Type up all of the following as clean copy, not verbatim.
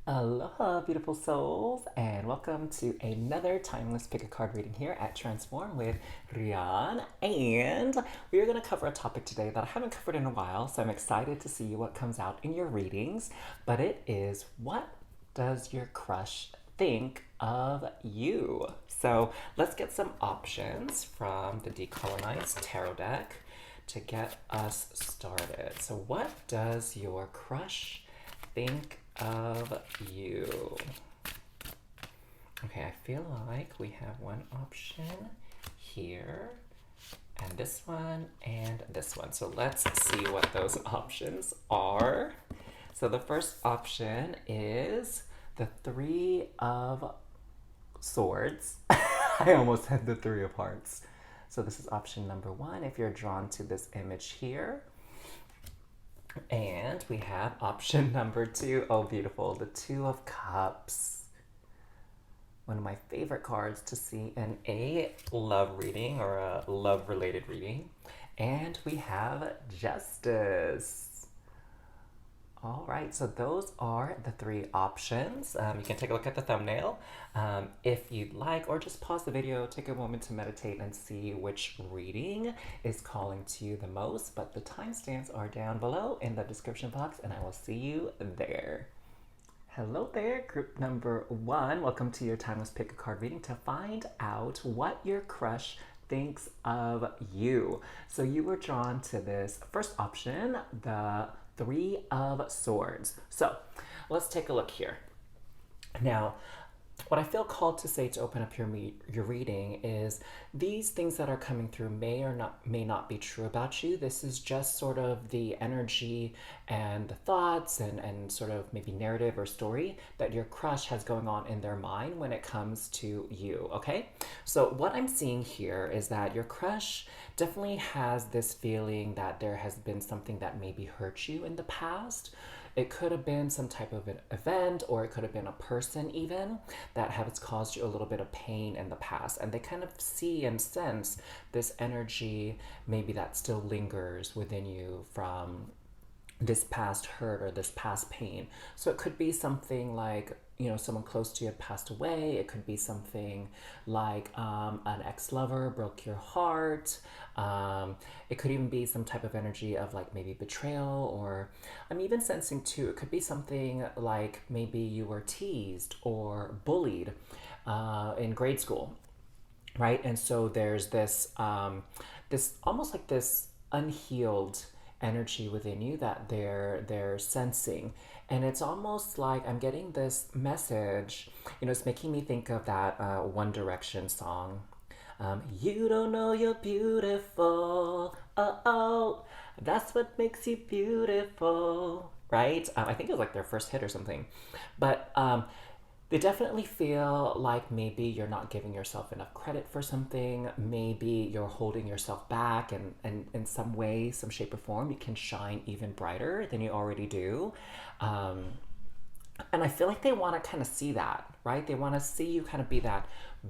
Aloha, beautiful souls, and welcome to another timeless pick a card reading here at Transform with Rian. And we are going to cover a topic today that I haven't covered in a while, so I'm excited to see what comes out in your readings. But it is, what does your crush think of you? So let's get some options from the Decolonized Tarot deck to get us started. So, what does your crush think of you? Okay, I feel like we have one option here, and this one, and this one. So let's see what those options are. So the first option is the Three of Swords. I almost had the Three of Hearts. So this is option number one if you're drawn to this image here. And we have option number two. Oh, beautiful. The Two of Cups. One of my favorite cards to see in a love reading or a love related reading. And we have Justice. All right, so those are the three options. You can take a look at the thumbnail if you'd like, or just pause the video, take a moment to meditate and see which reading is calling to you the most. But the timestamps are down below in the description box, and I will see you there. Hello there, group number one. Welcome to your Timeless Pick a Card reading to find out what your crush thinks of you. So you were drawn to this first option, the Three of Swords. So let's take a look here. Now, what I feel called to say to open up your reading is these things that are coming through may not be true about you. This is just sort of the energy and the thoughts and sort of maybe narrative or story that your crush has going on in their mind when it comes to you, okay? So what I'm seeing here is that your crush definitely has this feeling that there has been something that maybe hurt you in the past. It could have been some type of an event, or it could have been a person even that has caused you a little bit of pain in the past. And they kind of see and sense this energy maybe that still lingers within you from this past hurt or this past pain. So it could be something like, someone close to you had passed away. It could be something like an ex-lover broke your heart. It could even be some type of energy of like maybe betrayal, or I'm even sensing too, it could be something like maybe you were teased or bullied in grade school, right? And so there's this, this almost like this unhealed energy within you that they're sensing. And it's almost like I'm getting this message, it's making me think of that One Direction song. You don't know you're beautiful, oh, that's what makes you beautiful, right? I think it was like their first hit or something. But they definitely feel like maybe you're not giving yourself enough credit for something. Maybe you're holding yourself back, and in some way, some shape or form, you can shine even brighter than you already do. And I feel like they want to kind of see that, right? They want to see you kind of be that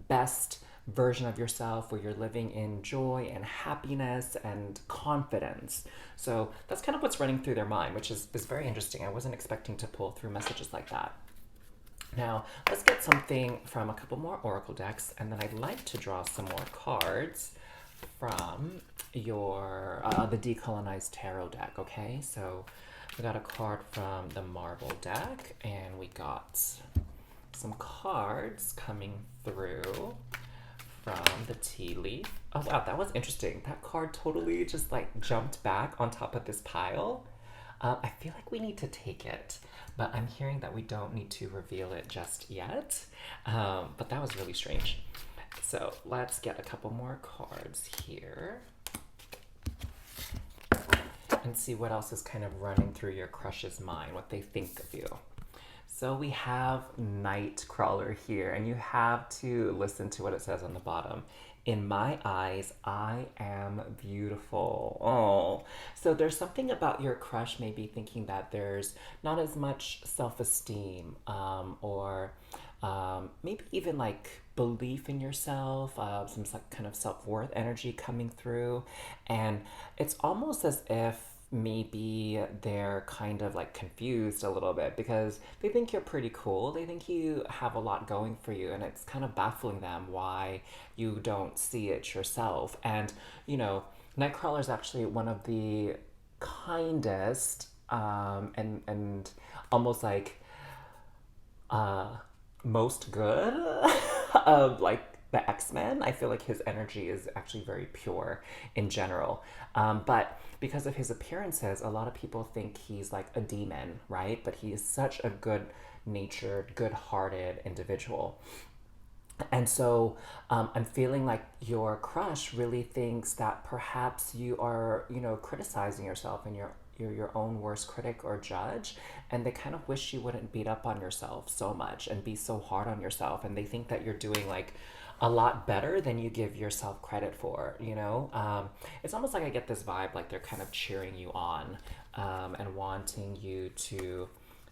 best version of yourself where you're living in joy and happiness and confidence. So that's kind of what's running through their mind, which is very interesting. I wasn't expecting to pull through messages like that. Now, let's get something from a couple more oracle decks, and then I'd like to draw some more cards from your the Decolonized Tarot deck, okay? So we got a card from the Marble deck, and we got some cards coming through from the Tea Leaf. Oh wow, that was interesting. That card totally just like jumped back on top of this pile. I feel like we need to take it, but I'm hearing that we don't need to reveal it just yet. But that was really strange. So let's get a couple more cards here and see what else is kind of running through your crush's mind, what they think of you. So we have Nightcrawler here, and you have to listen to what it says on the bottom. In my eyes, I am beautiful. Oh, so there's something about your crush maybe thinking that there's not as much self-esteem, or maybe even like belief in yourself, some kind of self-worth energy coming through. And it's almost as if maybe they're kind of like confused a little bit because they think you're pretty cool. They think you have a lot going for you, and it's kind of baffling them why you don't see it yourself. And, you know, Nightcrawler is actually one of the kindest and almost like most good of like the X-Men. I feel like his energy is actually very pure in general. But because of his appearances, a lot of people think he's like a demon, right? But he is such a good natured, good hearted individual. And so I'm feeling like your crush really thinks that perhaps you are, you know, criticizing yourself and you're your own worst critic or judge. And they kind of wish you wouldn't beat up on yourself so much and be so hard on yourself. And they think that you're doing like a lot better than you give yourself credit for, you know? It's almost like I get this vibe like they're kind of cheering you on and wanting you to,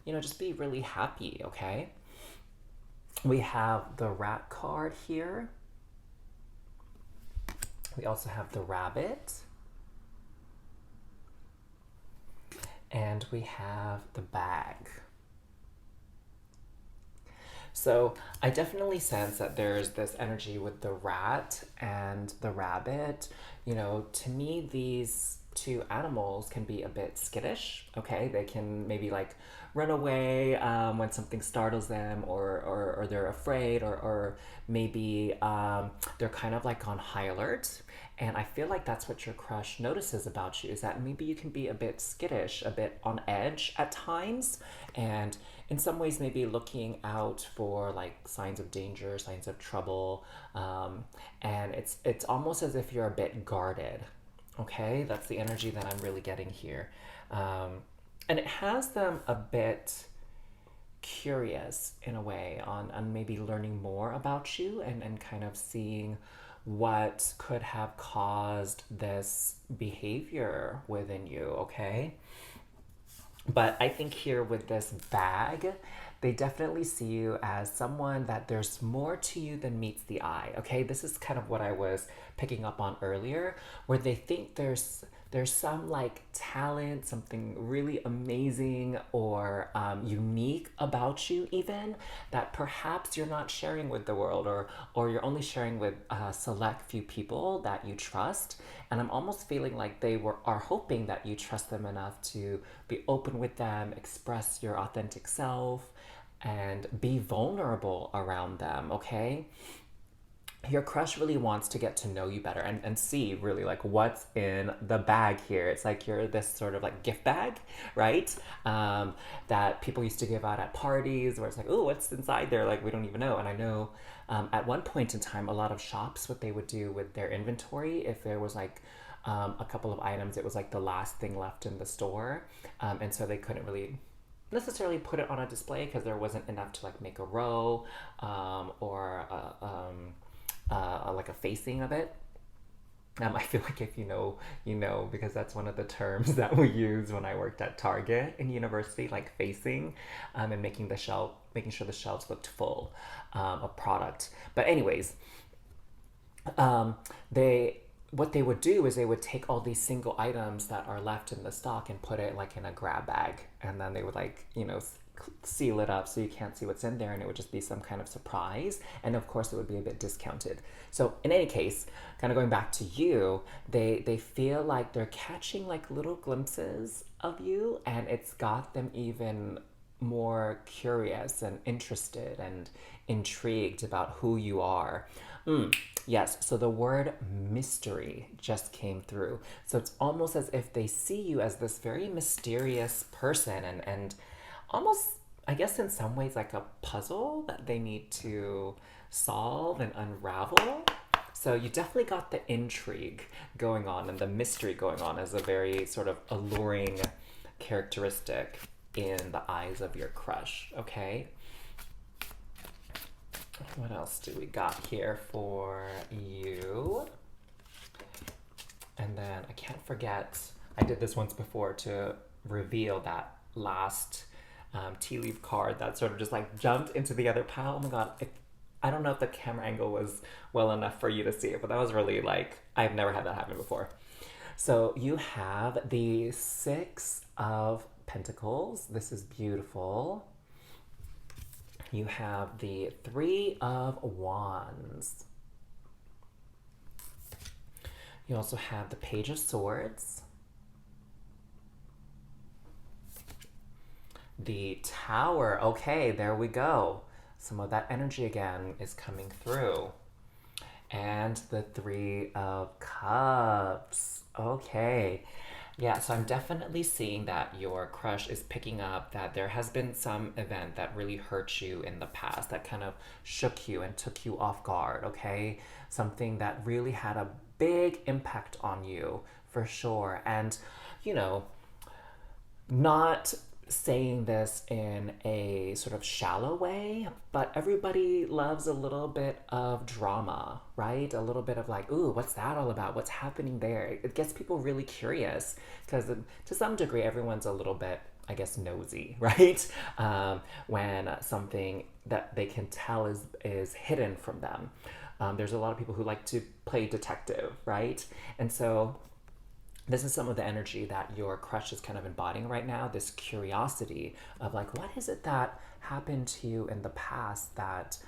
you know, just be really happy, okay? We have the rat card here. We also have the rabbit. And we have the bag. So I definitely sense that there's this energy with the rat and the rabbit. You know, to me, these two animals can be a bit skittish. Okay, they can maybe like run away when something startles them, or they're afraid, or maybe they're kind of like on high alert. And I feel like that's what your crush notices about you, is that maybe you can be a bit skittish, a bit on edge at times, and in some ways maybe looking out for like signs of danger, signs of trouble, and it's almost as if you're a bit guarded. Okay, that's the energy that I'm really getting here, and it has them a bit curious in a way on maybe learning more about you, and kind of seeing what could have caused this behavior within you, okay? But I think here with this bag, they definitely see you as someone that there's more to you than meets the eye. Okay, this is kind of what I was picking up on earlier, where they think there's some like talent, something really amazing or unique about you, even that perhaps you're not sharing with the world, or you're only sharing with a select few people that you trust. And I'm almost feeling like are hoping that you trust them enough to be open with them, express your authentic self, and be vulnerable around them. Okay, your crush really wants to get to know you better, and see really like what's in the bag here. It's like you're this sort of like gift bag, right? That people used to give out at parties, where it's like, oh, what's inside there? Like, we don't even know. And I know at one point in time, a lot of shops, what they would do with their inventory, if there was like a couple of items, it was like the last thing left in the store. And so they couldn't really necessarily put it on a display because there wasn't enough to like make a row or like a facing of it. I feel like if you know, you know, because that's one of the terms that we use when I worked at Target in university, like facing, and making sure the shelves looked full of product. But anyways, they what they would do is they would take all these single items that are left in the stock and put it like in a grab bag, and then they would like, you know, seal it up so you can't see what's in there, and it would just be some kind of surprise, and of course it would be a bit discounted. So in any case, kind of going back to you, they feel like they're catching like little glimpses of you, and it's got them even more curious and interested and intrigued about who you are. Yes, so the word mystery just came through. So it's almost as if they see you as this very mysterious person, and almost, I guess, in some ways, like a puzzle that they need to solve and unravel. So you definitely got the intrigue going on and the mystery going on as a very sort of alluring characteristic in the eyes of your crush, okay? What else do we got here for you? And then I can't forget, I did this once before to reveal that last tea leaf card that sort of just like jumped into the other pile. Oh my god, I don't know if the camera angle was well enough for you to see it, but that was really like, I've never had that happen before. So you have the Six of Pentacles. This is beautiful. You have the Three of Wands. You also have the Page of Swords, the Tower. Okay, there we go. Some of that energy again is coming through. And the Three of Cups. Okay. Yeah, so I'm definitely seeing that your crush is picking up that there has been some event that really hurt you in the past, that kind of shook you and took you off guard, okay? Something that really had a big impact on you for sure. And, you know, not saying this in a sort of shallow way, but everybody loves a little bit of drama, right? A little bit of like, ooh, what's that all about? What's happening there? It gets people really curious because to some degree, everyone's a little bit, I guess, nosy, right? When something that they can tell is hidden from them. There's a lot of people who like to play detective, right? And so this is some of the energy that your crush is kind of embodying right now, this curiosity of like, what is it that happened to you in the past that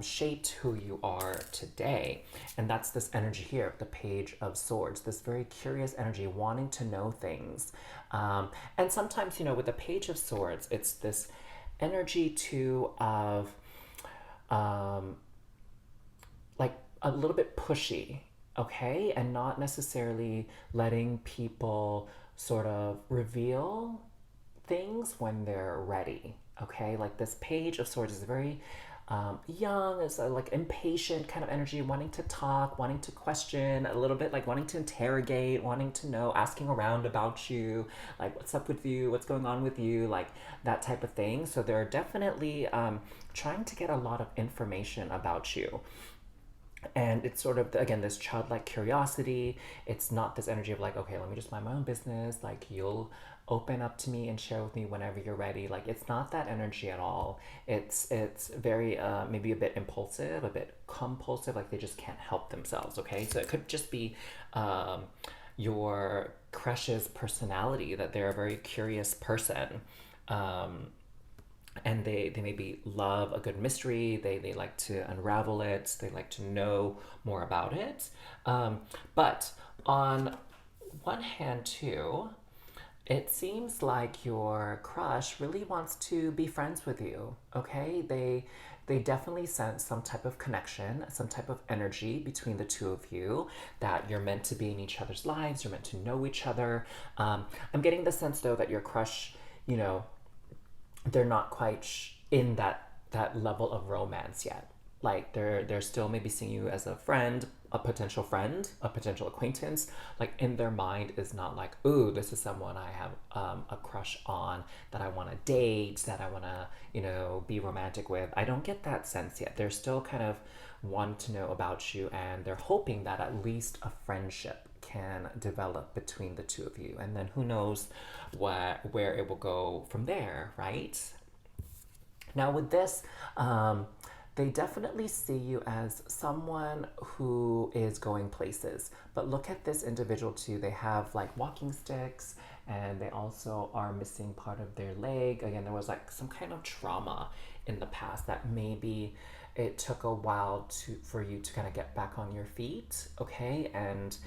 shaped who you are today? And that's this energy here, the Page of Swords, this very curious energy, wanting to know things. And sometimes, you know, with the Page of Swords, it's this energy too of like a little bit pushy, okay? And not necessarily letting people sort of reveal things when they're ready, okay? Like this Page of Swords is very young, it's like impatient kind of energy, wanting to talk, wanting to question, a little bit like wanting to interrogate, wanting to know, asking around about you, like what's up with you, what's going on with you, like that type of thing. So they're definitely trying to get a lot of information about you. And it's sort of, again, this childlike curiosity. It's not this energy of like, okay, let me just mind my own business, like you'll open up to me and share with me whenever you're ready. Like it's not that energy at all. It's very maybe a bit impulsive, a bit compulsive, like they just can't help themselves. Okay, so it could just be your crush's personality, that they're a very curious person. um, and they maybe love a good mystery. They like to unravel it. They like to know more about it. But on one hand, too, it seems like your crush really wants to be friends with you. Okay, they definitely sense some type of connection, some type of energy between the two of you, that you're meant to be in each other's lives. You're meant to know each other. I'm getting the sense though that your crush, you know, they're not quite in that level of romance yet. Like they're still maybe seeing you as a friend, friend, a potential acquaintance. Like in their mind is not like, ooh, this is someone I have a crush on, that I want to date, that I want to, you know, be romantic with. I don't get that sense yet. They're still kind of wanting to know about you, and they're hoping that at least a friendship can develop between the two of you, and then who knows where it will go from there, right? Now with this, they definitely see you as someone who is going places. But look at this individual too. They have like walking sticks, and they also are missing part of their leg. Again, there was like some kind of trauma in the past that maybe it took a while for you to kind of get back on your feet, okay, and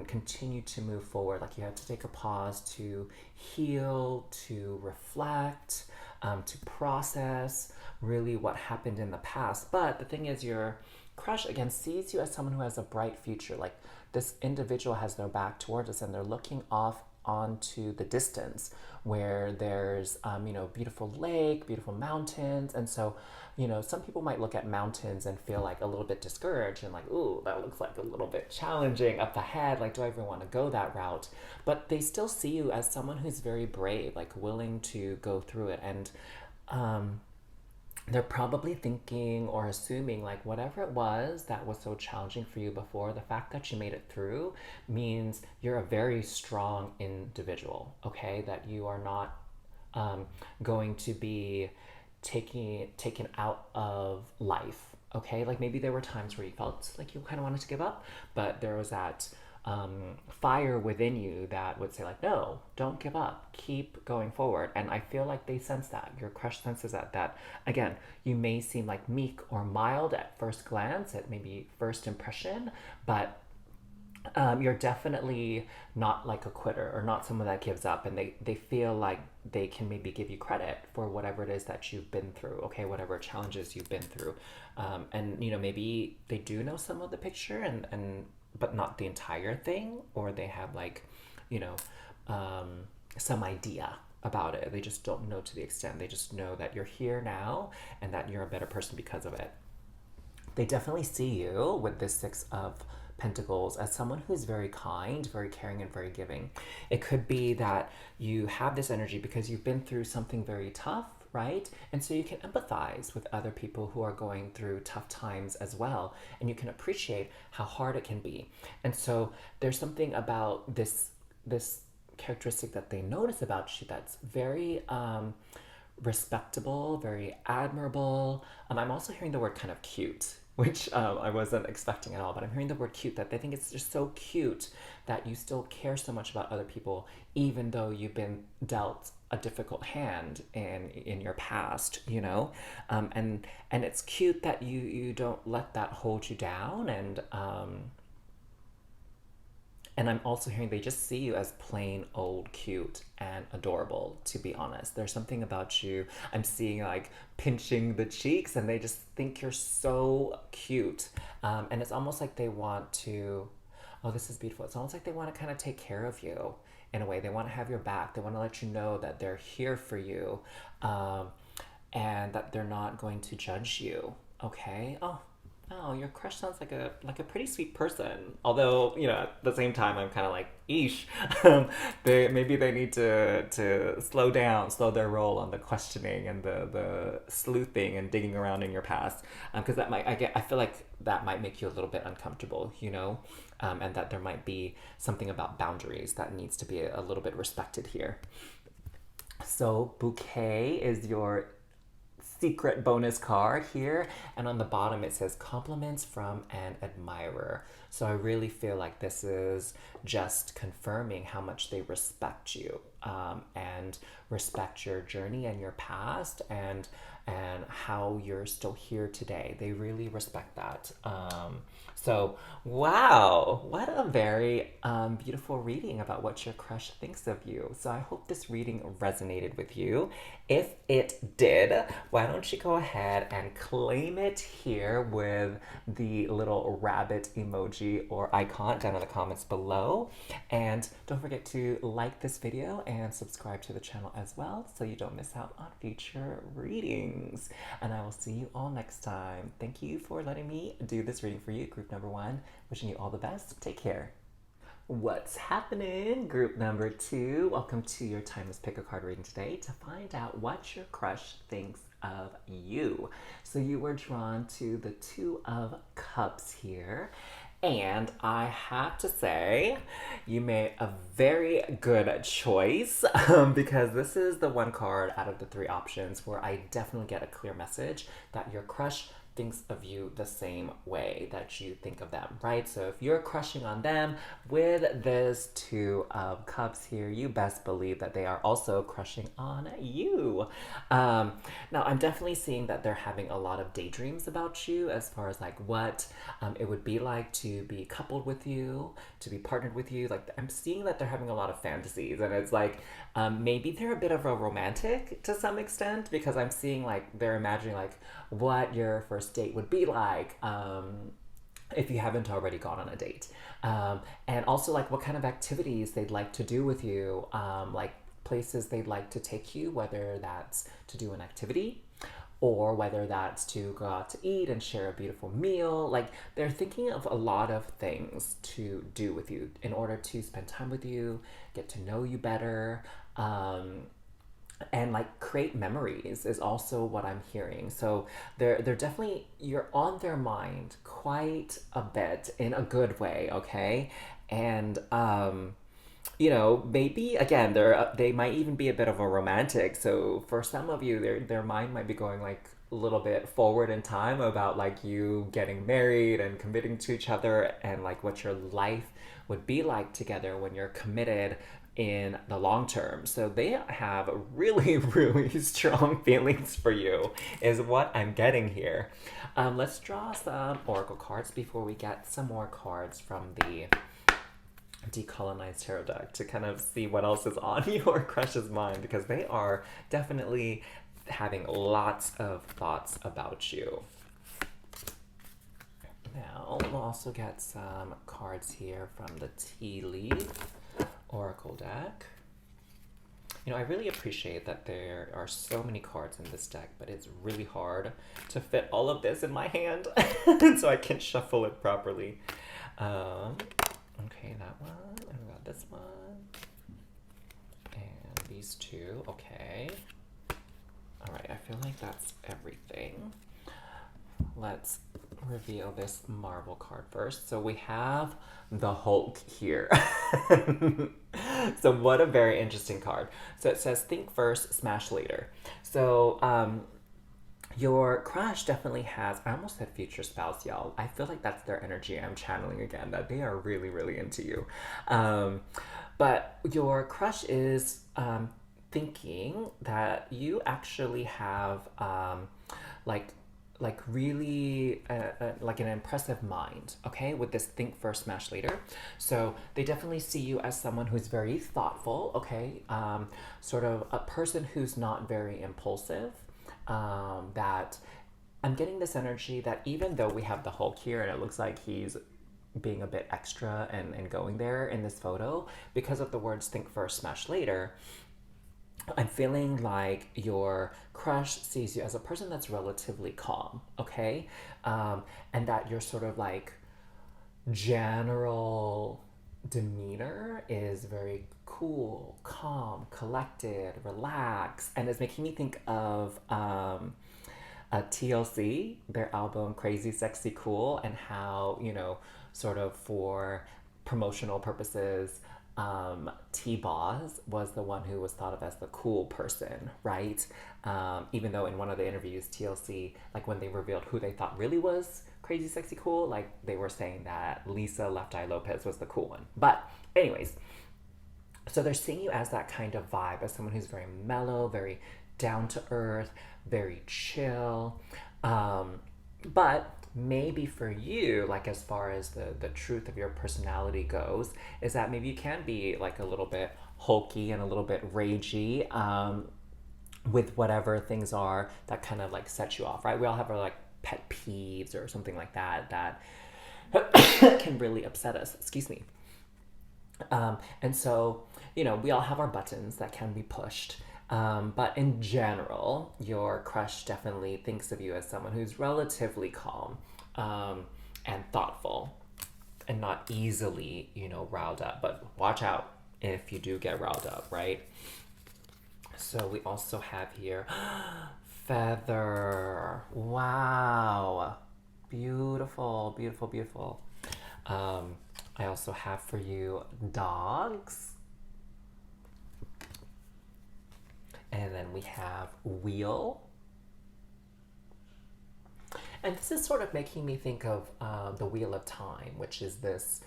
continue to move forward. Like you had to take a pause to heal, to reflect, to process really what happened in the past. But the thing is, your crush again sees you as someone who has a bright future. Like this individual has their back towards us, and they're looking off onto the distance where there's you know, beautiful lake, beautiful mountains. And so, you know, some people might look at mountains and feel like a little bit discouraged and like, ooh, that looks like a little bit challenging up ahead, like do I even want to go that route? But they still see you as someone who's very brave, like willing to go through it. And they're probably thinking or assuming like whatever it was that was so challenging for you before, the fact that you made it through means you're a very strong individual, okay? That you are not going to be taken out of life, okay? Like maybe there were times where you felt like you kind of wanted to give up, but there was that fire within you that would say like, no, don't give up, keep going forward. And I feel like they sense that. Your crush senses that again, you may seem like meek or mild at first glance, at maybe first impression, but you're definitely not like a quitter or not someone that gives up, and they feel like they can maybe give you credit for whatever it is that you've been through, okay, whatever challenges you've been through. And maybe they do know some of the picture, and but not the entire thing, or they have like, you know, some idea about it. They just don't know to the extent. They just know that you're here now and that you're a better person because of it. They definitely see you with this Six of Pentacles as someone who's very kind, very caring, and very giving. It could be that you have this energy because you've been through something very tough, right? And so you can empathize with other people who are going through tough times as well, and you can appreciate how hard it can be. And so there's something about this characteristic that they notice about you that's very respectable, very admirable. I'm also hearing the word kind of cute, which I wasn't expecting at all, but I'm hearing the word cute, that they think it's just so cute that you still care so much about other people, even though you've been dealt a difficult hand in your past, and it's cute that you don't let that hold you down. And I'm also hearing they just see you as plain old cute and adorable, to be honest. There's something about you. I'm seeing like pinching the cheeks, and they just think you're so cute. And it's almost like they want to, oh, this is beautiful. It's almost like they want to kind of take care of you in a way. They want to have your back. They want to let you know that they're here for you, and that they're not going to judge you. Okay? Oh, your crush sounds like a pretty sweet person. Although, at the same time, I'm kind of like, eesh. They need to slow down, slow their roll on the questioning and the sleuthing and digging around in your past, because I feel like that might make you a little bit uncomfortable, and that there might be something about boundaries that needs to be a little bit respected here. So bouquet is your secret bonus card here, and on the bottom it says compliments from an admirer. So I really feel like this is just confirming how much they respect you, and respect your journey and your past, and how you're still here today. They really respect that. So wow, what a very beautiful reading about what your crush thinks of you. So I hope this reading resonated with you. If it did, why don't you go ahead and claim it here with the little rabbit emoji or icon down in the comments below. And don't forget to like this video and subscribe to the channel as well, so you don't miss out on future readings. And I will see you all next time. Thank you for letting me do this reading for you, group number 1. Wishing you all the best. Take care. What's happening, group number 2? Welcome to your Timeless Pick a Card reading today to find out what your crush thinks of you. So you were drawn to the Two of Cups here. And I have to say, you made a very good choice, because this is the one card out of the 3 options where I definitely get a clear message that your crush thinks of you the same way that you think of them, right? So if you're crushing on them with this Two of Cups here, you best believe that they are also crushing on you. Now, I'm definitely seeing that they're having a lot of daydreams about you, as far as like what it would be like to be coupled with you, to be partnered with you. Like, I'm seeing that they're having a lot of fantasies, and it's like maybe they're a bit of a romantic to some extent, because I'm seeing like they're imagining like what your first date would be like, if you haven't already gone on a date, and also like what kind of activities they'd like to do with you, like places they'd like to take you, whether that's to do an activity or whether that's to go out to eat and share a beautiful meal. Like, they're thinking of a lot of things to do with you in order to spend time with you, get to know you better, and like create memories is also what I'm hearing. So they're definitely, you're on their mind quite a bit in a good way, okay? And maybe again they might even be a bit of a romantic. So for some of you, their mind might be going like a little bit forward in time about like you getting married and committing to each other and like what your life would be like together when you're committed in the long term. So they have really, really strong feelings for you, is what I'm getting here. Let's draw some oracle cards before we get some more cards from the Decolonized Tarot deck to kind of see what else is on your crush's mind, because they are definitely having lots of thoughts about you. Now, we'll also get some cards here from the Tea Leaf Oracle deck. I really appreciate that there are so many cards in this deck, but it's really hard to fit all of this in my hand so I can shuffle it properly. Okay, that one. And we got this one. And these two. Okay. Alright, I feel like that's everything. Let's reveal this Marvel card first. So we have the Hulk here. So what a very interesting card. So it says think first, smash later. So your crush definitely has, I almost said future spouse, y'all. I feel like that's their energy I'm channeling again, that they are really, really into you. But your crush is thinking that you actually have like really like an impressive mind, okay, with this think first smash later. So they definitely see you as someone who's very thoughtful, okay, sort of a person who's not very impulsive, that I'm getting this energy that even though we have the Hulk here and it looks like he's being a bit extra and going there in this photo, because of the words think first smash later, I'm feeling like your crush sees you as a person that's relatively calm, okay? And that you're sort of like general demeanor is very cool, calm, collected, relaxed, and it's making me think of TLC, their album Crazy Sexy Cool, and how, sort of for promotional purposes, T-Boz was the one who was thought of as the cool person, right? Even though in one of the interviews, TLC, like when they revealed who they thought really was Crazy Sexy Cool, like they were saying that Lisa Left Eye Lopez was the cool one. But anyways, so they're seeing you as that kind of vibe, as someone who's very mellow, very down to earth, very chill. But maybe for you, like as far as the truth of your personality goes, is that maybe you can be like a little bit hulky and a little bit ragey, with whatever things are that kind of like set you off, right? We all have our like pet peeves or something like that that can really upset us. Excuse me. And so, we all have our buttons that can be pushed. But in general, your crush definitely thinks of you as someone who's relatively calm, and thoughtful and not easily, riled up. But watch out if you do get riled up, right? So we also have here feather. Wow. Beautiful, beautiful, beautiful. I also have for you dogs. And then we have wheel. And this is sort of making me think of The Wheel of Time, which is this,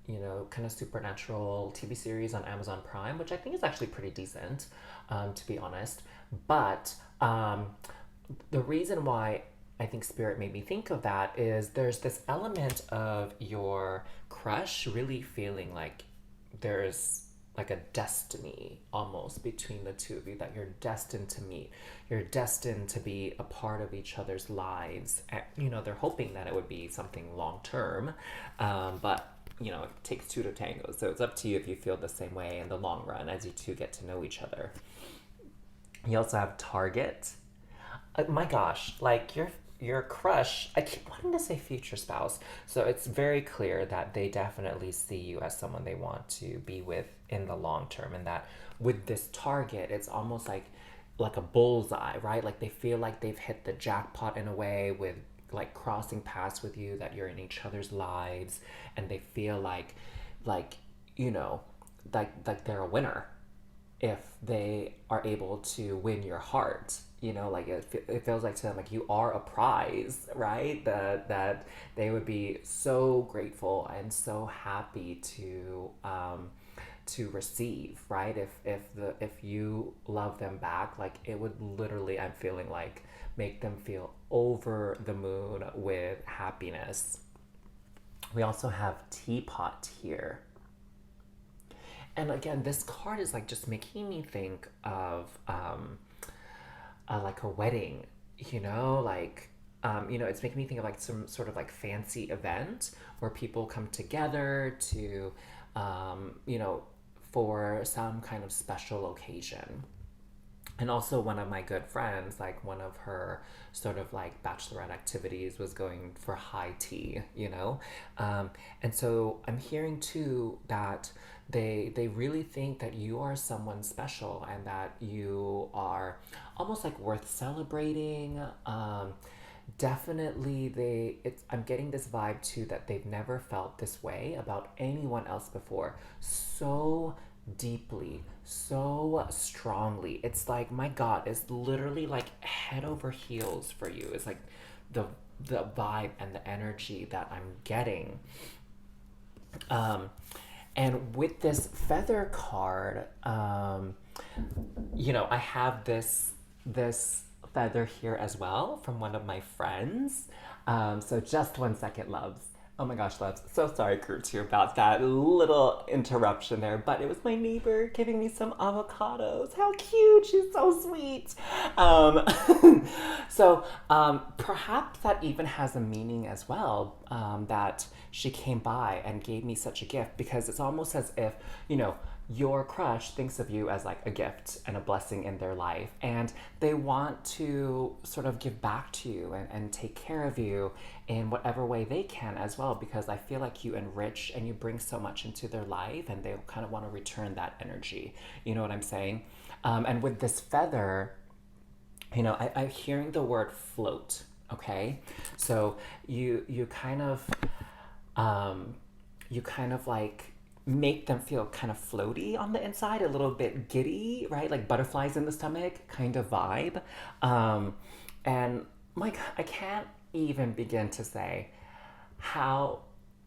kind of supernatural TV series on Amazon Prime, which I think is actually pretty decent, to be honest. But the reason why I think Spirit made me think of that is there's this element of your crush really feeling like there's like a destiny almost between the two of you, that you're destined to meet. You're destined to be a part of each other's lives. And, they're hoping that it would be something long term, but it takes two to tango. So it's up to you if you feel the same way in the long run as you two get to know each other. You also have target. My gosh, like your crush, I keep wanting to say future spouse. So it's very clear that they definitely see you as someone they want to be with in the long term, and that with this target, it's almost like a bullseye, right? Like they feel like they've hit the jackpot in a way with like crossing paths with you, that you're in each other's lives, and they feel like like they're a winner if they are able to win your heart. You know, like it feels like to them like you are a prize, right? That they would be so grateful and so happy to receive, right? If you love them back, like it would literally, I'm feeling like, make them feel over the moon with happiness. We also have Teapot here. And again, this card is like just making me think of like a wedding, it's making me think of like some sort of like fancy event where people come together to, you know, for some kind of special occasion. And also, one of my good friends, like one of her sort of like bachelorette activities was going for high tea, you know? And so I'm hearing too that they really think that you are someone special and that you are almost like worth celebrating. Definitely I'm getting this vibe too that they've never felt this way about anyone else before. So deeply, so strongly. It's like, my God, it's literally like head over heels for you. It's like the vibe and the energy that I'm getting. Um, and with this feather card, I have this feather here as well from one of my friends. So just 1 second, loves. Oh my gosh, loves. So sorry, Gertrude, about that little interruption there, but it was my neighbor giving me some avocados. How cute! She's so sweet. Um, Perhaps that even has a meaning as well, that she came by and gave me such a gift, because it's almost as if, your crush thinks of you as like a gift and a blessing in their life, and they want to sort of give back to you and take care of you in whatever way they can as well, because I feel like you enrich and you bring so much into their life, and they kind of want to return that energy. You know what I'm saying? And with this feather, I'm hearing the word float. Okay, so you kind of like make them feel kind of floaty on the inside, a little bit giddy, right? Like butterflies in the stomach kind of vibe. And like, I can't even begin to say how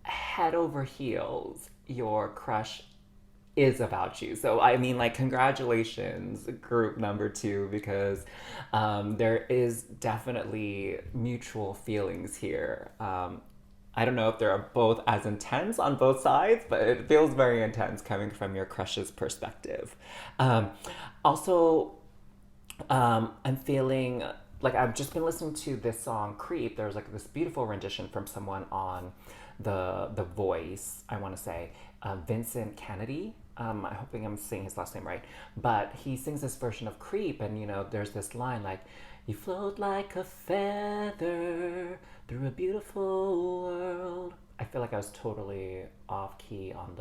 head over heels your crush is about you. So I mean, like, congratulations, group number two, because there is definitely mutual feelings here. I don't know if they're both as intense on both sides, but it feels very intense coming from your crush's perspective. Um, Also, I'm feeling like I've just been listening to this song "Creep." There's like this beautiful rendition from someone on the Voice. I want to say Vincent Kennedy. I'm hoping I'm saying his last name right, but he sings this version of "Creep," and there's this line like, "You float like a feather through a beautiful world." I feel like I was totally off key on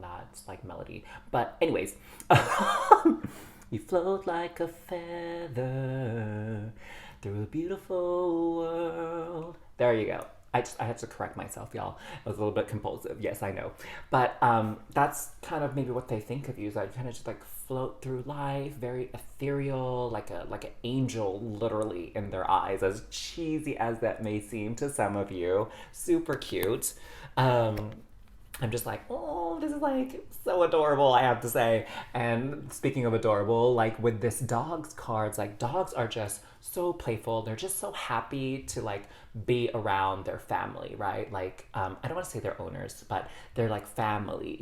that like melody, but anyways, you float like a feather through a beautiful world. There you go. I had to correct myself, y'all. I was a little bit compulsive. Yes, I know. But that's kind of maybe what they think of you. Is that you kind of just like float through life, very ethereal, like an angel, literally in their eyes. As cheesy as that may seem to some of you, super cute. I'm just like, oh, this is like so adorable, I have to say. And speaking of adorable, like with this dogs cards, like dogs are just so playful. They're just so happy to like be around their family, right? Like, I don't want to say they're owners, but they're like family,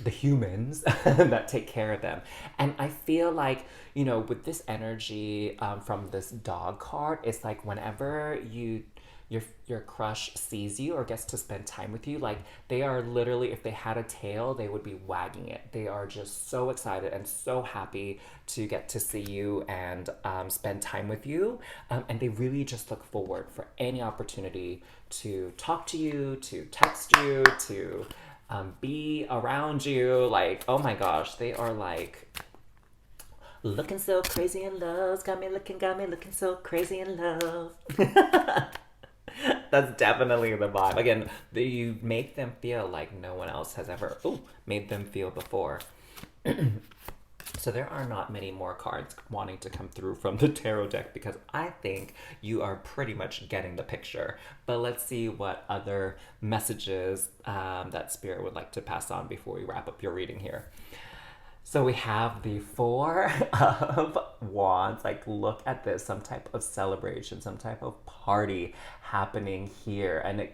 the humans that take care of them. And I feel like, with this energy from this dog card, it's like whenever your crush sees you or gets to spend time with you, like they are literally, if they had a tail, they would be wagging it. They are just so excited and so happy to get to see you and spend time with you. And they really just look forward for any opportunity to talk to you, to text you, to be around you. Like, oh my gosh, they are like looking so crazy in love. Got me looking so crazy in love. That's definitely the vibe. Again, you make them feel like no one else has ever made them feel before. So there are not many more cards wanting to come through from the tarot deck because I think you are pretty much getting the picture. But let's see what other messages that Spirit would like to pass on before we wrap up your reading here. So we have the Four of Wands. Like, look at this, some type of celebration, some type of party happening here. And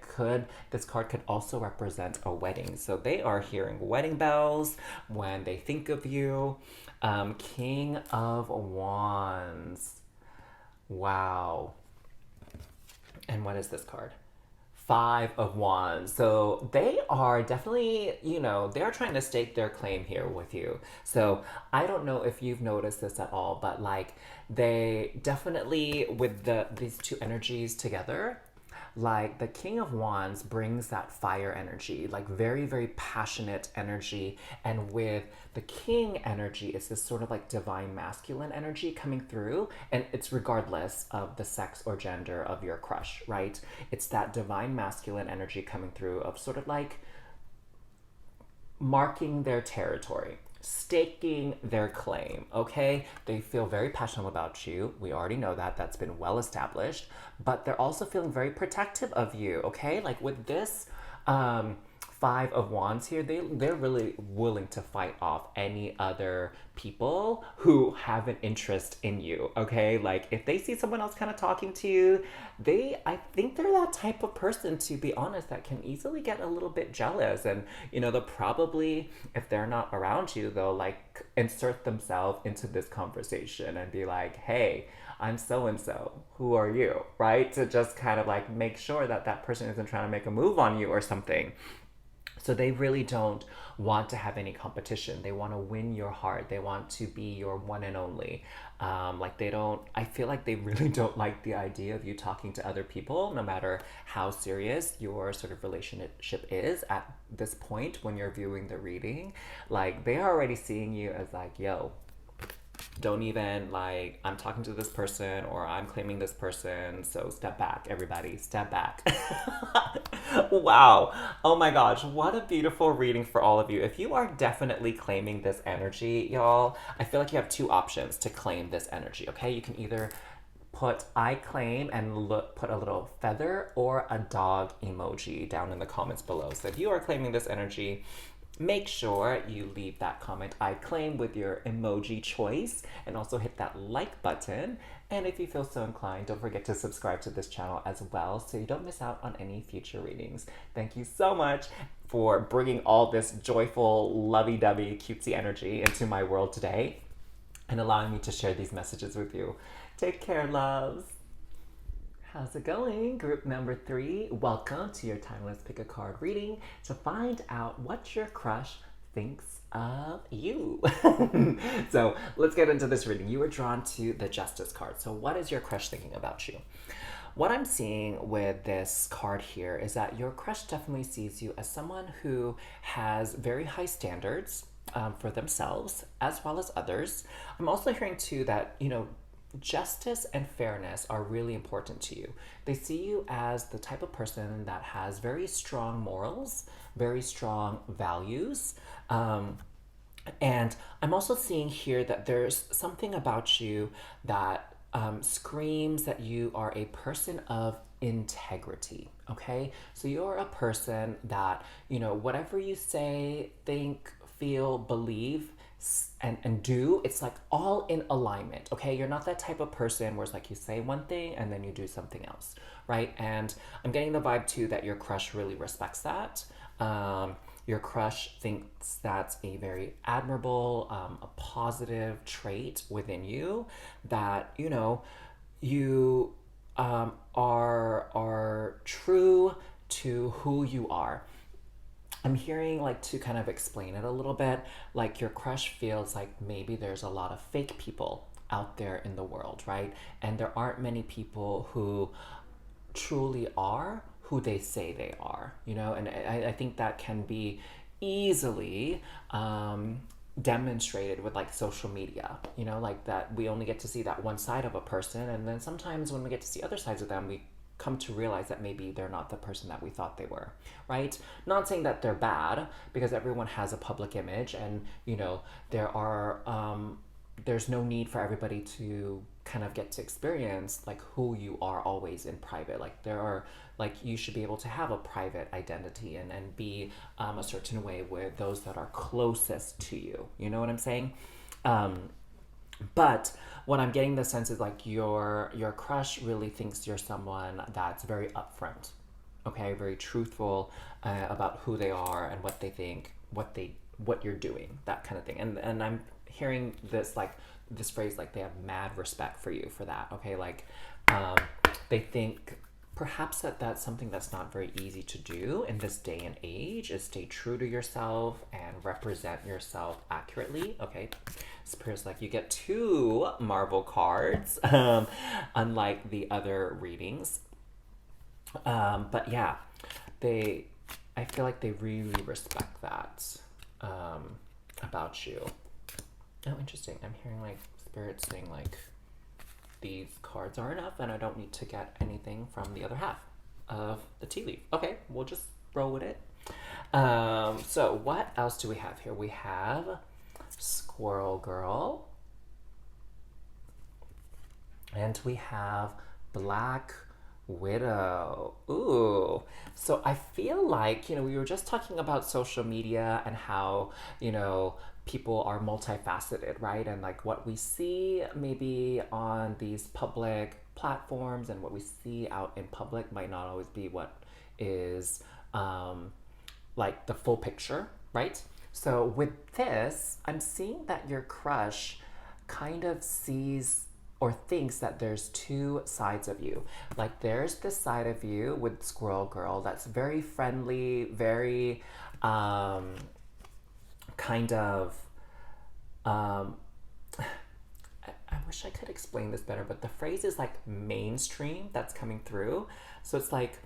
this card could also represent a wedding. So they are hearing wedding bells when they think of you. King of Wands. Wow. And what is this card? Five of Wands. So they are definitely, they are trying to stake their claim here with you. So I don't know if you've noticed this at all, but like they definitely, with these two energies together, like the King of Wands brings that fire energy, like very, very passionate energy. And with the King energy, it's this sort of like divine masculine energy coming through. And it's regardless of the sex or gender of your crush, right? It's that divine masculine energy coming through of sort of like marking their territory, staking their claim, okay? They feel very passionate about you. We already know that. That's been well established. But they're also feeling very protective of you, okay? Like with this Five of Wands here, they're really willing to fight off any other people who have an interest in you, okay? Like if they see someone else kind of talking to you, I think they're that type of person, to be honest, that can easily get a little bit jealous. And they'll probably, if they're not around you, they'll like insert themselves into this conversation and be like, hey, I'm so and so, who are you, right? To just kind of like make sure that that person isn't trying to make a move on you or something. So they really don't want to have any competition. They want to win your heart. They want to be your one and only. I feel like they really don't like the idea of you talking to other people, no matter how serious your sort of relationship is at this point when you're viewing the reading. Like they are already seeing you as like, yo, don't even like, I'm talking to this person or I'm claiming this person, so step back, everybody, step back. Wow. Oh my gosh, what a beautiful reading for all of you. If you are definitely claiming this energy, y'all, I feel like you have two options to claim this energy, okay? You can either put I claim and put a little feather or a dog emoji down in the comments below. So if you are claiming this energy, make sure you leave that comment I claim with your emoji choice, and also hit that like button. And if you feel so inclined, don't forget to subscribe to this channel as well so you don't miss out on any future readings. Thank you so much for bringing all this joyful, lovey-dovey, cutesy energy into my world today and allowing me to share these messages with you. Take care, loves. How's it going? Group number 3, welcome to your Timeless Pick a Card reading to find out what your crush thinks of you. So let's get into this reading. You were drawn to the Justice card. So what is your crush thinking about you? What I'm seeing with this card here is that your crush definitely sees you as someone who has very high standards for themselves as well as others. I'm also hearing too that, justice and fairness are really important to you. They see you as the type of person that has very strong morals, very strong values. And I'm also seeing here that there's something about you that screams that you are a person of integrity, okay? So you're a person that, whatever you say, think, feel, believe, and do, it's like all in alignment, okay? You're not that type of person where it's like you say one thing and then you do something else, right? And I'm getting the vibe too that your crush really respects that. Your crush thinks that's a very admirable, a positive trait within you, that, you are true to who you are. I'm hearing, like, to kind of explain it a little bit, like your crush feels like maybe there's a lot of fake people out there in the world, right? And there aren't many people who truly are who they say they are, and I think that can be easily demonstrated with like social media, like that we only get to see that one side of a person, and then sometimes when we get to see other sides of them, we come to realize that maybe they're not the person that we thought they were, right? Not saying that they're bad, because everyone has a public image, and there are there's no need for everybody to kind of get to experience like who you are always in private. Like there are like you should be able to have a private identity and be a certain way with those that are closest to you. You know what I'm saying? But what I'm getting the sense is like your crush really thinks you're someone that's very upfront, okay, very truthful about who they are and what they think, what you're doing, that kind of thing. And I'm hearing this phrase like they have mad respect for you for that. Okay, like they think perhaps that's something that's not very easy to do in this day and age, is stay true to yourself and represent yourself accurately. Okay, Spirit's like you get 2 Marvel cards, unlike the other readings. But yeah, I feel like they really respect that about you. Oh, interesting. I'm hearing like Spirit saying like these cards are enough and I don't need to get anything from the other half of the tea leaf. Okay, we'll just roll with it. So what else do we have here? We have Squirrel Girl. And we have Black Widow. Ooh. So I feel like, we were just talking about social media and how, people are multifaceted, right? And like what we see maybe on these public platforms and what we see out in public might not always be what is like the full picture, right? So with this, I'm seeing that your crush kind of sees or thinks that there's 2 sides of you. Like there's this side of you with Squirrel Girl that's very friendly, very kind of I wish I could explain this better, but the phrase is like mainstream that's coming through. So it's like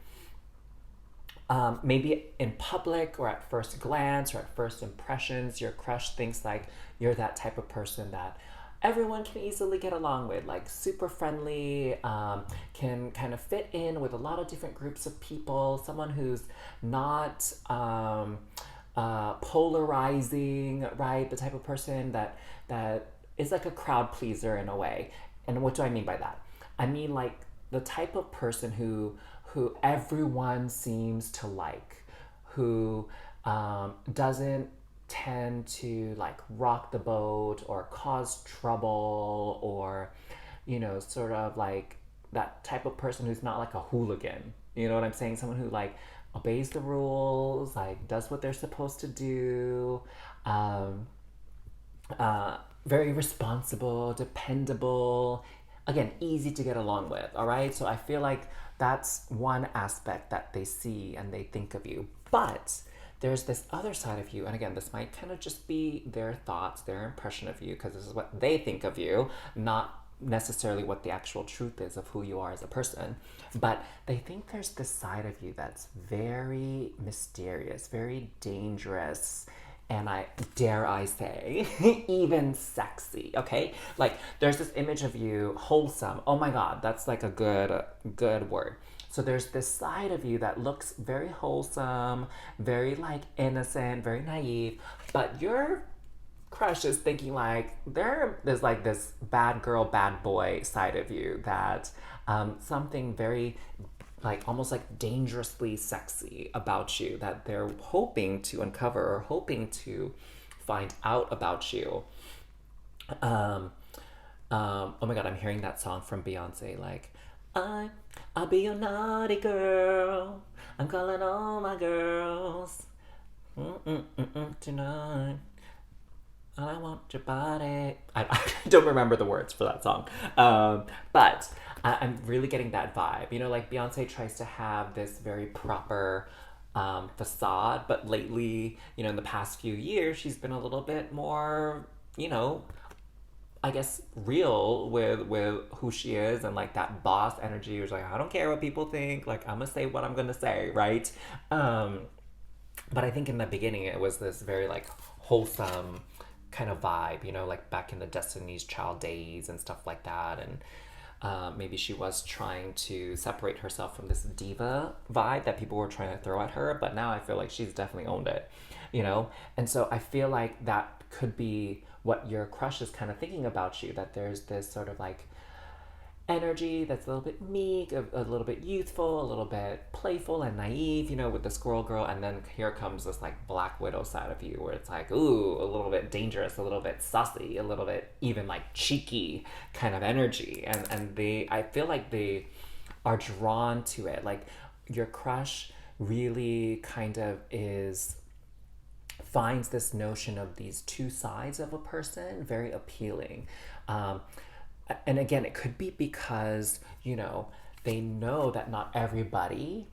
maybe in public or at first glance or at first impressions, your crush thinks like you're that type of person that everyone can easily get along with, like super friendly, can kind of fit in with a lot of different groups of people, someone who's not polarizing, right? The type of person that is like a crowd pleaser in a way. And what do I mean by that? I mean like the type of person who everyone seems to like, who doesn't tend to like rock the boat or cause trouble, or sort of like that type of person who's not like a hooligan. You know what I'm saying? Someone who like obeys the rules, like does what they're supposed to do, very responsible, dependable, again, easy to get along with, all right? So I feel like that's one aspect that they see and they think of you. But there's this other side of you, and again, this might kind of just be their thoughts, their impression of you, because this is what they think of you, not necessarily what the actual truth is of who you are as a person. But they think there's this side of you that's very mysterious, very dangerous, and I say even sexy. Okay, like there's this image of you wholesome. Oh my god, that's like a good word. So there's this side of you that looks very wholesome, very like innocent, very naive, but your crush is thinking like there's like this bad girl, bad boy side of you that something very like almost like dangerously sexy about you that they're hoping to uncover or hoping to find out about you. Oh my god, I'm hearing that song from Beyonce, like I'll be your naughty girl. I'm calling all my girls. Tonight. I want your body. I don't remember the words for that song. But I'm really getting that vibe. Like Beyonce tries to have this very proper facade, but lately, in the past few years, she's been a little bit more, I guess, real with who she is, and like that boss energy, which like, I don't care what people think, like I'm gonna say what I'm gonna say, right? But I think in the beginning it was this very like wholesome kind of vibe, like back in the Destiny's Child days and stuff like that. And Maybe she was trying to separate herself from this diva vibe that people were trying to throw at her, but now I feel like she's definitely owned it, you know? And so I feel like that could be what your crush is kind of thinking about you, that there's this sort of like energy that's a little bit meek, a little bit youthful, a little bit playful and naive, you know, with the squirrel girl. And then here comes this like Black Widow side of you where it's like, ooh, a little bit dangerous, a little bit saucy, a little bit even like cheeky kind of energy. And I feel like they are drawn to it. Like your crush really kind of finds this notion of these two sides of a person very appealing. And again, it could be because, you know, they know that not everybody,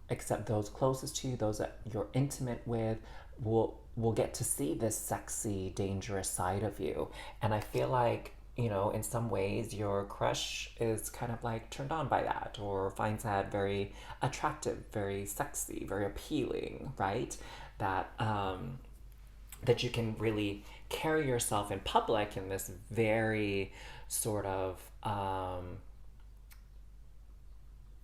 except those closest to you, those that you're intimate with, will get to see this sexy, dangerous side of you. And I feel like, you know, in some ways your crush is kind of like turned on by that or finds that very attractive, very sexy, very appealing, right? That you can really carry yourself in public in this very sort of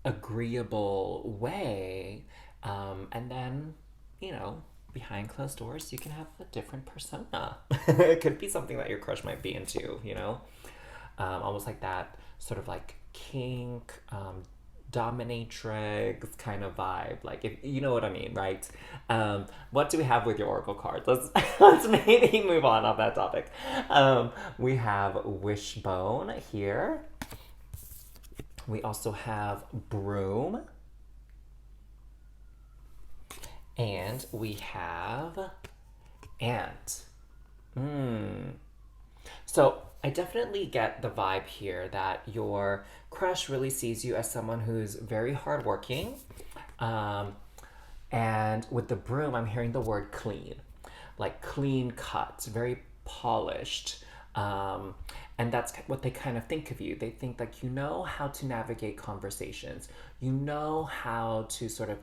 agreeable way. And then, you know, behind closed doors, you can have a different persona. It could be something that your crush might be into, you know? Almost like that sort of like kink, dominatrix kind of vibe, like if you know what I mean, right? What do we have with your oracle cards? Let's maybe move on off that topic. We have Wishbone here. We also have Broom, and we have Ant. So I definitely get the vibe here that your crush really sees you as someone who's very hardworking. And with the Broom, I'm hearing the word clean, like clean cut, very polished. And that's what they kind of think of you. They think like you know how to navigate conversations, you know how to sort of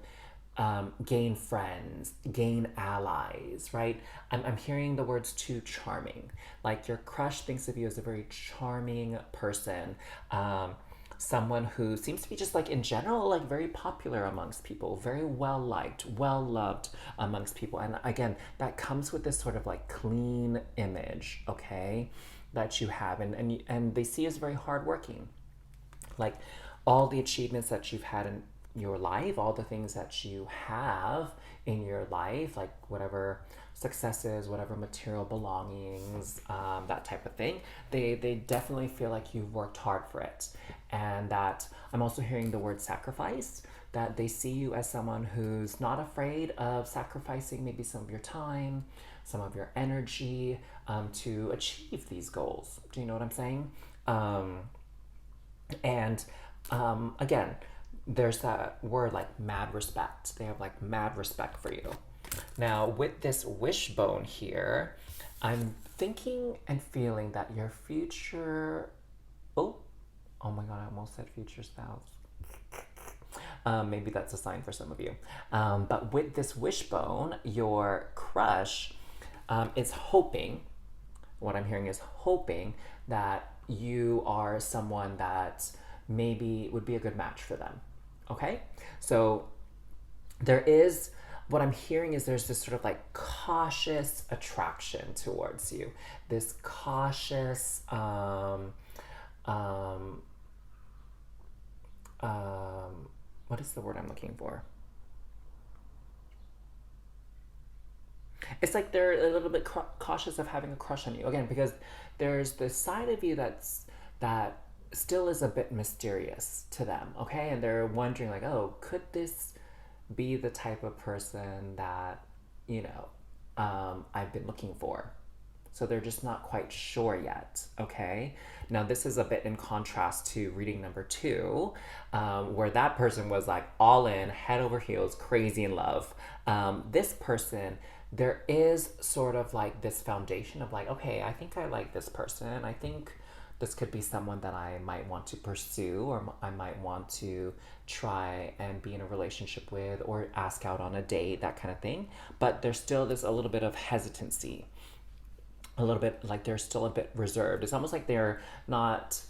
gain friends, gain allies, right? I'm hearing the words too charming. Like your crush thinks of you as a very charming person, someone who seems to be just like in general, like very popular amongst people, very well liked, well loved amongst people. And again, that comes with this sort of like clean image, okay, that you have. And they see you as very hardworking. Like all the achievements that you've had in your life, all the things that you have in your life, like whatever successes, whatever material belongings, that type of thing, they definitely feel like you've worked hard for it. And that I'm also hearing the word sacrifice, that they see you as someone who's not afraid of sacrificing maybe some of your time, some of your energy, to achieve these goals. Do you know what I'm saying? And again, there's that word like mad respect. They have like mad respect for you. Now, with this wishbone here, I'm thinking and feeling that your future. Oh my god, I almost said future spouse. Maybe that's a sign for some of you. But with this wishbone, your crush is hoping, what I'm hearing is hoping that you are someone that maybe would be a good match for them. Okay? So there is, what I'm hearing is there's this sort of like cautious attraction towards you. This cautious, what is the word I'm looking for? It's like they're a little bit cautious of having a crush on you. Again, because there's this side of you that still is a bit mysterious to them, okay? And they're wondering like, oh, could this be the type of person that, you know, I've been looking for? So they're just not quite sure yet, okay? Now, this is a bit in contrast to reading number 2, where that person was like all in, head over heels, crazy in love. This person, there is sort of like this foundation of like, okay, I think I like this person. I think this could be someone that I might want to pursue, or I might want to try and be in a relationship with, or ask out on a date, that kind of thing. But there's still this a little bit of hesitancy, a little bit like they're still a bit reserved. It's almost like they're not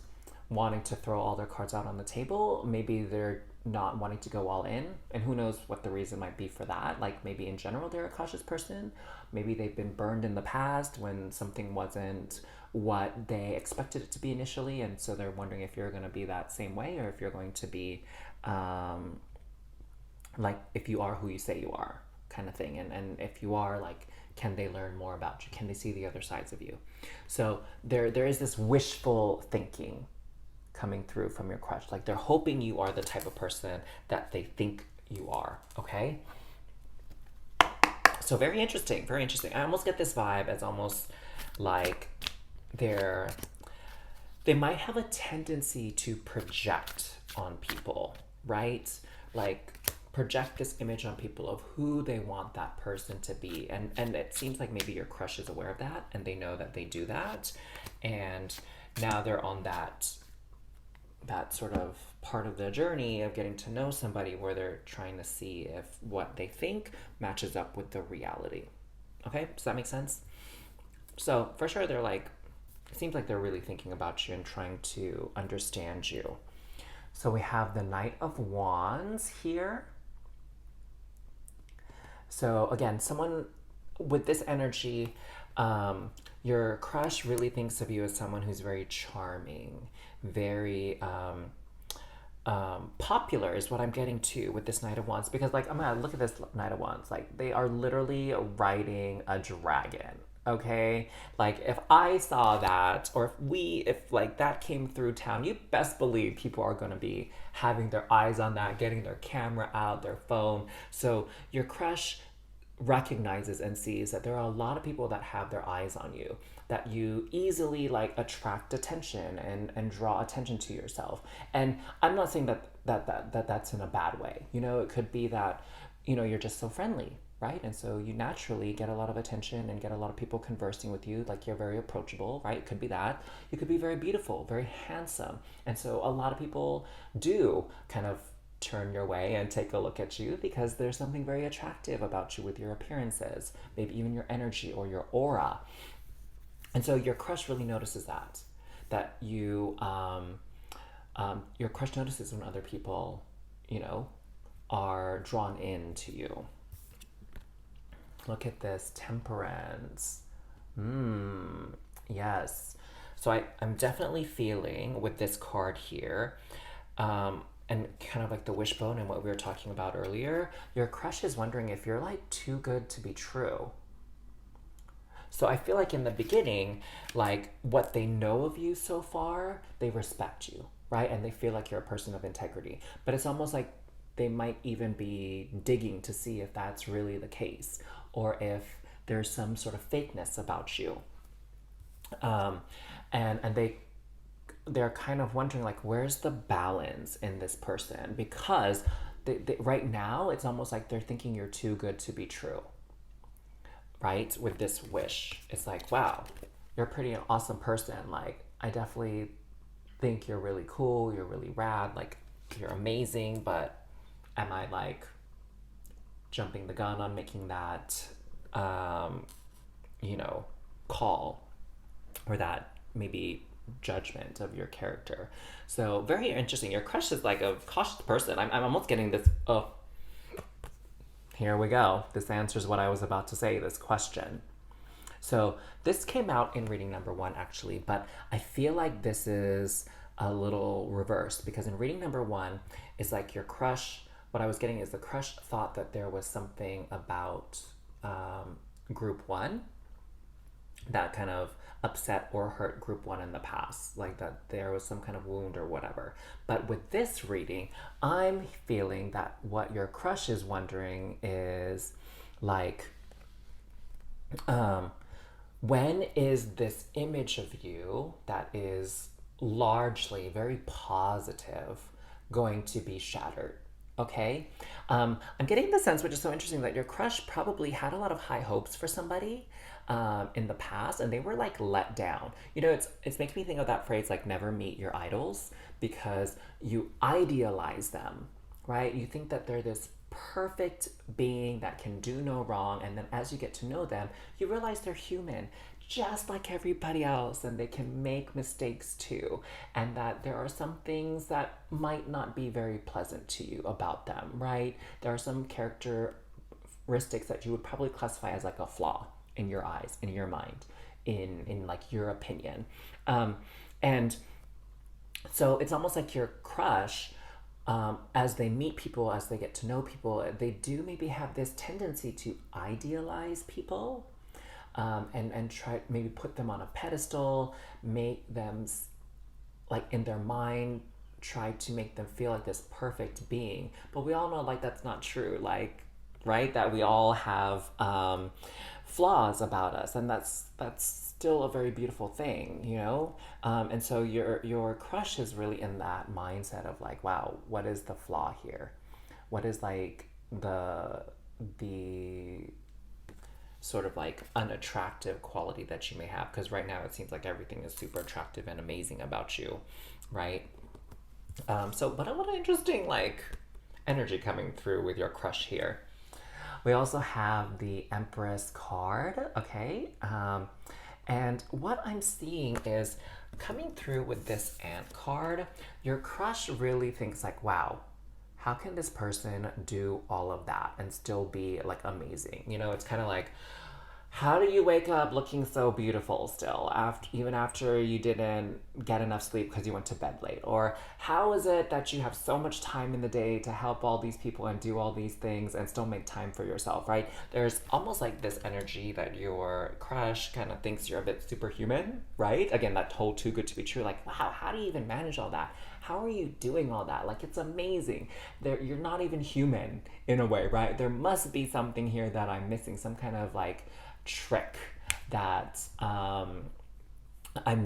wanting to throw all their cards out on the table. Maybe they're not wanting to go all in, and who knows what the reason might be for that. Like maybe in general they're a cautious person. Maybe they've been burned in the past when something wasn't what they expected it to be initially, and so they're wondering if you're going to be that same way, or if you're going to be like if you are who you say you are, kind of thing. And if you are, like, can they learn more about you? Can they see the other sides of you? So there is this wishful thinking coming through from your crush. Like they're hoping you are the type of person that they think you are. Okay. So very interesting, very interesting. I almost get this vibe as almost like they might have a tendency to project on people, right? Like project this image on people of who they want that person to be. And it seems like maybe your crush is aware of that and they know that they do that. And now they're on that sort of part of the journey of getting to know somebody where they're trying to see if what they think matches up with the reality. Okay, does that make sense? So for sure they're like, it seems like they're really thinking about you and trying to understand you. So we have the Knight of Wands here. So again, someone with this energy, your crush really thinks of you as someone who's very charming, very popular is what I'm getting to with this Knight of Wands. Because like, I'm gonna look at this Knight of Wands, like they are literally riding a dragon. Okay, like if I saw that, or if like that came through town, you best believe people are going to be having their eyes on that, getting their camera out, their phone. So your crush recognizes and sees that there are a lot of people that have their eyes on you, that you easily like attract attention and draw attention to yourself. And I'm not saying that's in a bad way. You know, it could be that, you know, you're just so friendly, right? And so you naturally get a lot of attention and get a lot of people conversing with you, like you're very approachable, right? It could be that. You could be very beautiful, very handsome. And so a lot of people do kind of turn your way and take a look at you because there's something very attractive about you with your appearances, maybe even your energy or your aura. And so your crush really notices that you, your crush notices when other people, you know, are drawn into you. Look at this, Temperance. Yes. So I'm definitely feeling with this card here, and kind of like the wishbone and what we were talking about earlier, your crush is wondering if you're like too good to be true. So I feel like in the beginning, like what they know of you so far, they respect you, right? And they feel like you're a person of integrity. But it's almost like they might even be digging to see if that's really the case, or if there's some sort of fakeness about you. And they're kind of wondering, like, where's the balance in this person? Because right now, it's almost like they're thinking you're too good to be true, right? With this wish. It's like, wow, you're a pretty awesome person. Like, I definitely think you're really cool, you're really rad, like, you're amazing, but am I, like, jumping the gun on making that, you know, call, or that maybe judgment of your character? So very interesting. Your crush is like a cautious person. I'm almost getting this. Oh, here we go. This answers what I was about to say, this question. So this came out in reading number 1 actually, but I feel like this is a little reversed, because in reading number 1, it's like your crush, what I was getting is the crush thought that there was something about group 1 that kind of upset or hurt group 1 in the past, like that there was some kind of wound or whatever. But with this reading, I'm feeling that what your crush is wondering is like, when is this image of you that is largely very positive going to be shattered? Okay. I'm getting the sense, which is so interesting, that your crush probably had a lot of high hopes for somebody in the past, and they were like let down. You know, it's making me think of that phrase, like, never meet your idols, because you idealize them, right? You think that they're this perfect being that can do no wrong, and then as you get to know them, you realize they're human, just like everybody else and they can make mistakes too, and that there are some things that might not be very pleasant to you about them, right? There are some characteristics that you would probably classify as like a flaw in your eyes, in your mind, in like your opinion. And so it's almost like your crush, as they meet people, as they get to know people, they do maybe have this tendency to idealize people, and try maybe put them on a pedestal, make them like in their mind try to make them feel like this perfect being. But we all know like that's not true. Like, right, that we all have flaws about us, and that's still a very beautiful thing, you know. And so your crush is really in that mindset of like, wow, what is the flaw here? What is like the sort of like unattractive quality that you may have? Because right now it seems like everything is super attractive and amazing about you, right? So but what an interesting like energy coming through with your crush here. We also have the Empress card, okay? And what I'm seeing is coming through with this Ant card, your crush really thinks like, wow, how can this person do all of that and still be like amazing? You know, it's kind of like, how do you wake up looking so beautiful still after, even after you didn't get enough sleep because you went to bed late? Or how is it that you have so much time in the day to help all these people and do all these things and still make time for yourself, right? There's almost like this energy that your crush kind of thinks you're a bit superhuman, right? Again, that whole too good to be true. Like, wow, how do you even manage all that? How are you doing all that? Like, it's amazing. You're not even human in a way, right? There must be something here that I'm missing, some kind of like trick that I'm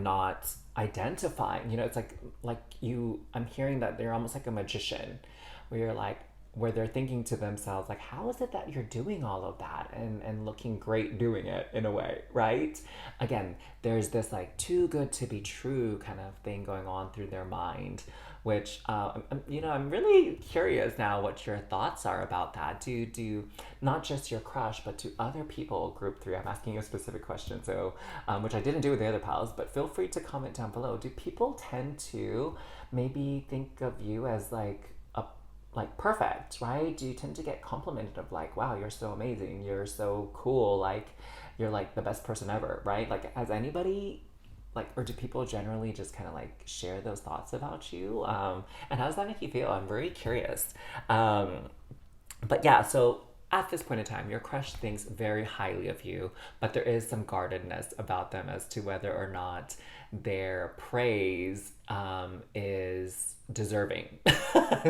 not identifying. You know, it's like you. I'm hearing that they're almost like a magician, where you're like, where they're thinking to themselves like, how is it that you're doing all of that and looking great doing it in a way, right? Again, there's this like too good to be true kind of thing going on through their mind, which you know, I'm really curious now what your thoughts are about that. Do not just your crush, but to other people, group three. I'm asking you a specific question, so which I didn't do with the other pals, but feel free to comment down below. Do people tend to maybe think of you as like perfect, right? Do you tend to get complimented of like, wow, you're so amazing, you're so cool, like you're like the best person ever, right? Like, has anybody like, or do people generally just kind of like share those thoughts about you? And how does that make you feel? I'm very curious. But yeah, so at this point in time, your crush thinks very highly of you, but there is some guardedness about them as to whether or not their praise is deserving.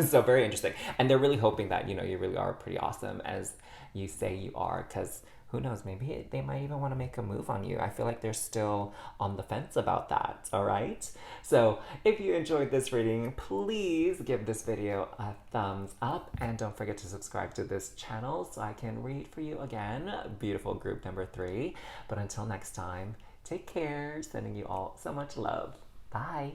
So very interesting. And they're really hoping that, you know, you really are pretty awesome as you say you are, because who knows, maybe they might even want to make a move on you. I feel like they're still on the fence about that, all right? So if you enjoyed this reading, please give this video a thumbs up and don't forget to subscribe to this channel so I can read for you again. Beautiful group number 3. But until next time, take care. Sending you all so much love. Bye.